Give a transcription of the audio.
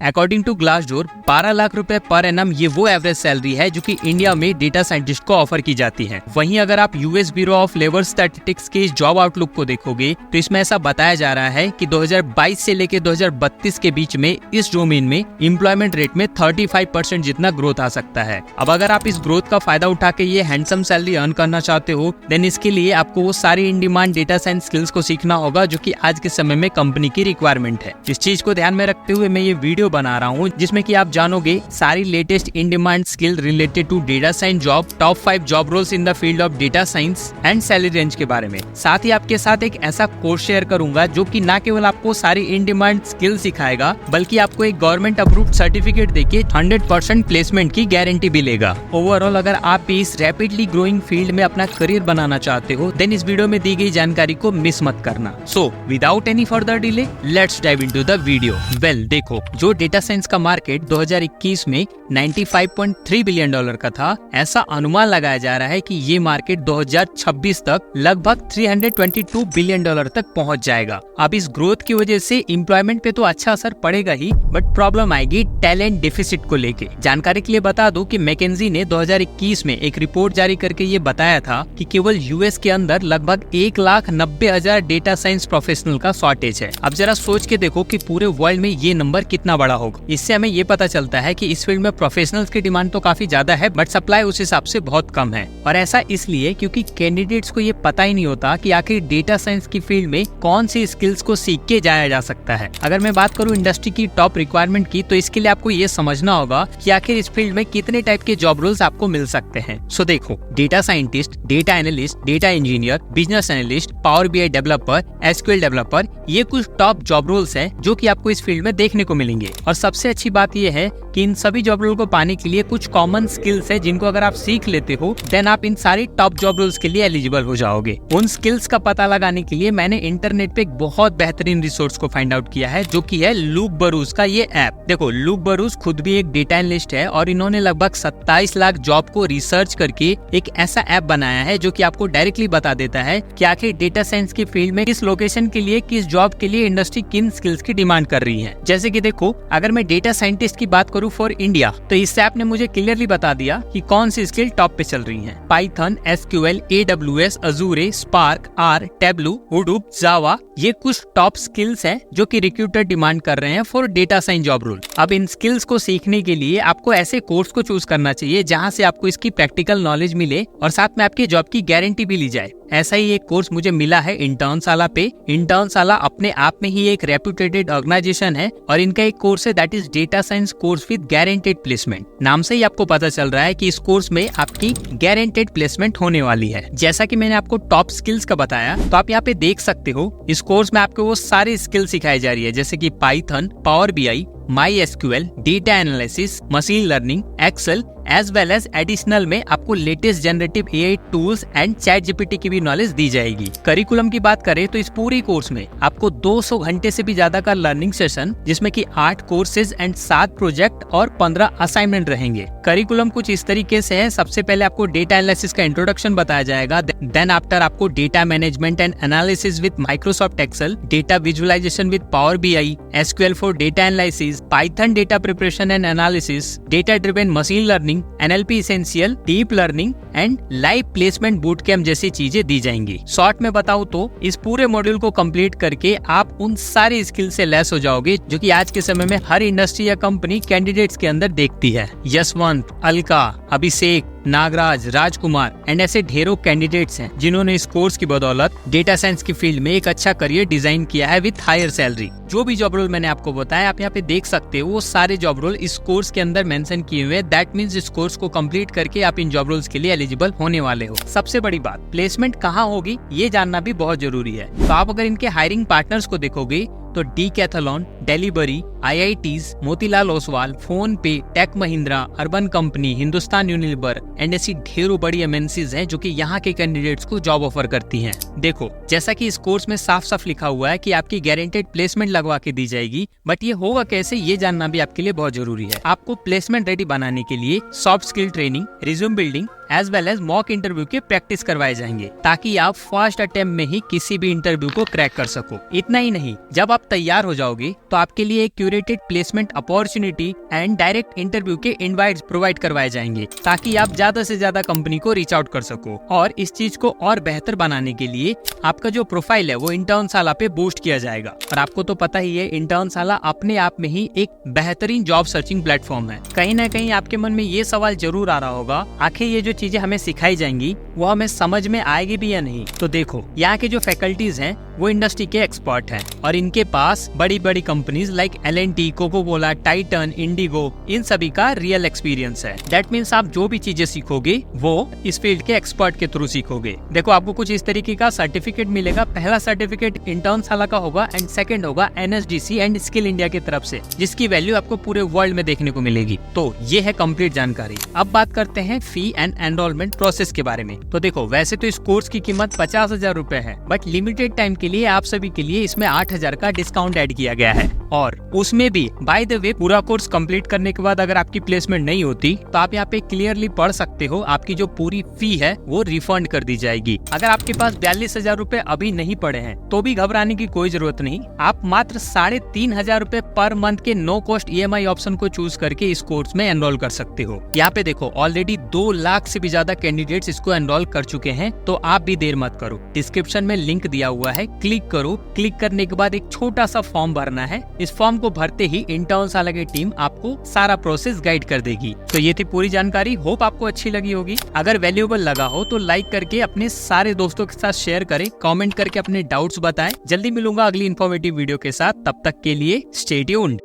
According to Glassdoor 12 lakh रुपए per annum ये वो एवरेज सैलरी है जो कि इंडिया में डेटा साइंटिस्ट को ऑफर की जाती है। वहीं अगर आप US bureau of labour statistics के जॉब आउटलुक को देखोगे तो इसमें ऐसा बताया जा रहा है कि 2022 से लेकर 2032 के बीच में इस डोमेन में एम्प्लॉयमेंट रेट में 35% जितना ग्रोथ आ सकता है। अब अगर आप इस ग्रोथ का फायदा उठा के ये हैंडसम सैलरी अर्न करना चाहते हो देन इसके लिए आपको वो सारी in demand data science skills को सीखना होगा जो कि आज के समय में कंपनी की रिक्वायरमेंट है। इस चीज को ध्यान में रखते हुए मैं ये वीडियो बना रहा हूँ जिसमें कि आप जानोगे सारी latest in demand skill related to data science job, top 5 job roles in the field of data science and salary range के बारे में। साथ ही आपके साथ एक ऐसा कोर्स शेयर करूंगा जो कि न केवल आपको सारी इन डिमांड स्किल सिखाएगा बल्कि आपको एक गवर्नमेंट अप्रूव्ड सर्टिफिकेट देके 100% प्लेसमेंट की गारंटी भी लेगा। ओवरऑल अगर आप भी इस रैपिडली ग्रोइंग फील्ड में अपना करियर बनाना चाहते हो देन इस वीडियो में दी गई जानकारी को मिस मत करना। So without any further delay let's dive into the video. Well देखो, जो डेटा साइंस का मार्केट 2021 में 95.3 बिलियन डॉलर का था, ऐसा अनुमान लगाया जा रहा है कि ये मार्केट 2026 तक लगभग 322 बिलियन डॉलर तक पहुंच जाएगा। अब इस ग्रोथ की वजह से एम्प्लॉयमेंट पे तो अच्छा असर पड़ेगा ही, बट प्रॉब्लम आएगी टैलेंट डेफिसिट को लेके। जानकारी के लिए बता दूं कि मैकेंजी ने 2021 में एक रिपोर्ट जारी करके ये बताया था कि केवल यूएस के अंदर लगभग 1,90,000 डेटा साइंस प्रोफेशनल का शॉर्टेज है। अब जरा सोच के देखो कि पूरे वर्ल्ड में ये नंबर कितना बड़ा होगा। इससे हमें ये पता चलता है कि इस फील्ड में प्रोफेशनल्स की डिमांड तो काफी ज्यादा है बट सप्लाई उस हिसाब से बहुत कम है। और ऐसा इसलिए क्योंकि कैंडिडेट्स को ये पता ही नहीं होता कि आखिर डेटा साइंस की फील्ड में कौन सी स्किल्स को सीख के जाया जा सकता है। अगर मैं बात करूं इंडस्ट्री की टॉप रिक्वायरमेंट की तो इसके लिए आपको ये समझना होगा कि आखिर इस फील्ड में कितने टाइप के जॉब रोल्स आपको मिल सकते हैं। सो देखो, data scientist, data analyst, data engineer, business analyst, power BI developer, SQL developer, ये कुछ टॉप जॉब रोल्स हैं जो कि आपको इस फील्ड में देखने को मिलेंगे। और सबसे अच्छी बात यह है कि इन सभी जॉब रोल को पाने के लिए कुछ कॉमन स्किल्स है जिनको अगर आप सीख लेते हो देन आप इन सारी टॉप जॉब रोल्स के लिए एलिजिबल हो जाओगे। उन स्किल्स का पता लगाने के लिए मैंने इंटरनेट पे एक बहुत बेहतरीन रिसोर्स को फाइंड आउट किया है जो कि है लूक बरूज का ये ऐप। देखो, लूक बरूज खुद भी एक डेटा एनालिस्ट है और इन्होंने लगभग 27 लाख जॉब को रिसर्च करके एक ऐसा ऐप बनाया है जो कि आपको डायरेक्टली बता देता है कि आखिर डेटा साइंस की फील्ड में किस लोकेशन के लिए, किस जॉब के लिए इंडस्ट्री किन स्किल्स की डिमांड कर रही है। जैसे कि देखो, अगर मैं डेटा साइंटिस्ट की बात करूं फॉर इंडिया तो इस ऐप ने मुझे क्लियरली बता दिया कि कौन सी स्किल टॉप पे चल रही है। Python, SQL, AWS, Azure, Spark, R, Tableau, Hadoop, Java, ये कुछ टॉप स्किल्स हैं जो कि रिक्रूटर डिमांड कर रहे हैं for data science job role. अब इन स्किल्स को सीखने के लिए आपको ऐसे कोर्स को चूज करना चाहिए जहां से आपको इसकी प्रैक्टिकल नॉलेज मिले और साथ में आपकी जॉब की गारंटी भी ली जाए। ऐसा ही एक कोर्स मुझे मिला है इंटर्नशाला पे। इंटर्नशाला अपने आप में ही एक रेप्यूटेड ऑर्गेनाइजेशन है और इनका एक कोर्स है that is data science course with guaranteed placement. नाम से ही आपको पता चल रहा है कि इस कोर्स में आपकी गारंटेड प्लेसमेंट होने वाली है। जैसा कि मैंने आपको टॉप स्किल्स का बताया तो आप यहाँ पे देख सकते हो इस कोर्स में आपको वो सारी स्किल सिखाई जा रही है जैसे कि Python, Power BI, MySQL, data analysis, machine learning, Excel as well as additional में आपको latest generative AI tools and ChatGPT की भी नॉलेज दी जाएगी। करिकुलम की बात करें तो इस पूरी कोर्स में आपको 200 घंटे से भी ज्यादा का लर्निंग सेशन जिसमें कि 8 कोर्सेज एंड 7 प्रोजेक्ट और 15 असाइनमेंट रहेंगे। करिकुलम कुछ इस तरीके से है, सबसे पहले आपको डेटा एनालिसिस का इंट्रोडक्शन बताया जाएगा, देन आफ्टर आपको data management and analysis with Microsoft Excel, data visualisation with Power BI, SQL for data analysis, Python data preparation and analysis, data driven machine learning, NLP essential, deep learning and live placement boot camp जैसी चीजें दी जाएंगी। Short में बताऊं तो इस पूरे module को complete करके आप उन सारी स्किल से लैस हो जाओगे जो कि आज के समय में हर इंडस्ट्री या कंपनी कैंडिडेट्स के अंदर देखती है। यशवंत, अलका, अभिषेक, नागराज, राजकुमार एंड ऐसे ढेरों कैंडिडेट्स हैं जिन्होंने इस कोर्स की बदौलत डेटा साइंस की फील्ड में एक अच्छा करियर डिजाइन किया है विद हायर सैलरी। जो भी जॉब रोल मैंने आपको बताया आप यहाँ पे देख सकते हो, वो सारे जॉब रोल इस कोर्स के अंदर मेंशन किए हुए हैं। दैट मींस इस कोर्स को कंप्लीट करके आप इन जॉब रोल्स के लिए एलिजिबल होने वाले हो। सबसे बड़ी बात, प्लेसमेंट कहाँ होगी ये जानना भी बहुत जरूरी है। तो आप अगर इनके हायरिंग पार्टनर्स को देखोगे तो Decathlon, Delhivery, IITs, Motilal Oswal, PhonePe, Tech Mahindra, Urban Company, Hindustan Unilever and ऐसी ढेरों बड़ी एमएनसीज हैं जो कि यहाँ के कैंडिडेट्स को जॉब ऑफर करती हैं। देखो, जैसा कि इस कोर्स में साफ साफ लिखा हुआ है कि आपकी गारंटेड प्लेसमेंट लगवा के दी जाएगी, बट ये होगा कैसे ये जानना भी आपके लिए बहुत जरूरी है। आपको प्लेसमेंट रेडी बनाने के लिए soft skill training, resume building, as well as mock interview के प्रैक्टिस करवाए जाएंगे, ताकि आप फर्स्ट अटेम्प्ट में ही किसी भी इंटरव्यू को क्रैक कर सको। इतना ही नहीं, जब आप तैयार हो जाओगे तो आपके लिए एक curated placement opportunity and direct interview के इनवाइट्स प्रोवाइड करवाए जाएंगे, ताकि आप ज्यादा से ज्यादा कंपनी को रीच आउट कर सको। और इस चीज को और बेहतर बनाने के लिए आपका जो प्रोफाइल है वो इंटर्नशाला पे बूस्ट किया जाएगा। और आपको तो पता ही है, इंटर्नशाला अपने आप में ही एक बेहतरीन जॉब सर्चिंग प्लेटफॉर्म है। कहीं ना कहीं आपके मन में ये सवाल जरूर आ रहा होगा, आखिर ये जो चीजें हमें सिखाई जाएंगी वो हमें समझ में आएगी भी या नहीं। तो देखो, यहाँ के जो फैकल्टीज हैं वो इंडस्ट्री के एक्सपर्ट हैं और इनके पास बड़ी बड़ी companies like L&T, Coca Cola, Titan, IndiGo, इन सभी का रियल एक्सपीरियंस है। दैट मीन्स आप जो भी चीजें सीखोगे वो इस फील्ड के एक्सपर्ट के थ्रू सीखोगे। देखो, आपको कुछ इस तरीके का सर्टिफिकेट मिलेगा। पहला सर्टिफिकेट इंटर्नशाला का होगा एंड सेकंड होगा NSDC एंड स्किल इंडिया की तरफ से, जिसकी वैल्यू आपको पूरे वर्ल्ड में देखने को मिलेगी। तो ये है कंप्लीट जानकारी। अब बात करते हैं फी एंड एनरोलमेंट प्रोसेस के बारे में। तो देखो, वैसे तो इस कोर्स की कीमत 50,000 रुपए है, बट लिमिटेड टाइम के लिए आप सभी के लिए इसमें 8,000 का डिस्काउंट ऐड किया गया है। और उसमें भी बाय द वे, पूरा कोर्स कंप्लीट करने के बाद अगर आपकी प्लेसमेंट नहीं होती तो आप यहाँ पे क्लियरली पढ़ सकते हो, आपकी जो पूरी फी है वो रिफंड कर दी जाएगी। अगर आपके पास 42,000 रुपए अभी नहीं पड़े हैं तो भी घबराने की कोई जरूरत नहीं। आप मात्र 3,500 रुपए पर मंथ के नो कॉस्ट EMI ऑप्शन को चूज करके इस कोर्स में एनरोल कर सकते हो। यहाँ पे देखो, ऑलरेडी 2 लाख से भी ज्यादा कैंडिडेट्स इसको एनरोल कर चुके हैं, तो आप भी देर मत करो। डिस्क्रिप्शन में लिंक दिया हुआ है, क्लिक करो। क्लिक करने के बाद एक छोटा सा फॉर्म भरना है। इस फॉर्म को भरते ही इंटर्नशाला की टीम आपको सारा प्रोसेस गाइड कर देगी। तो ये थी पूरी जानकारी। होप आपको अच्छी लगी होगी। अगर वैल्यूएबल लगा हो तो लाइक करके अपने सारे दोस्तों के साथ शेयर करें, कमेंट करके अपने डाउट्स बताएं। जल्दी मिलूंगा अगली इन्फॉर्मेटिव वीडियो के साथ। तब तक के लिए स्टे ट्यून्ड।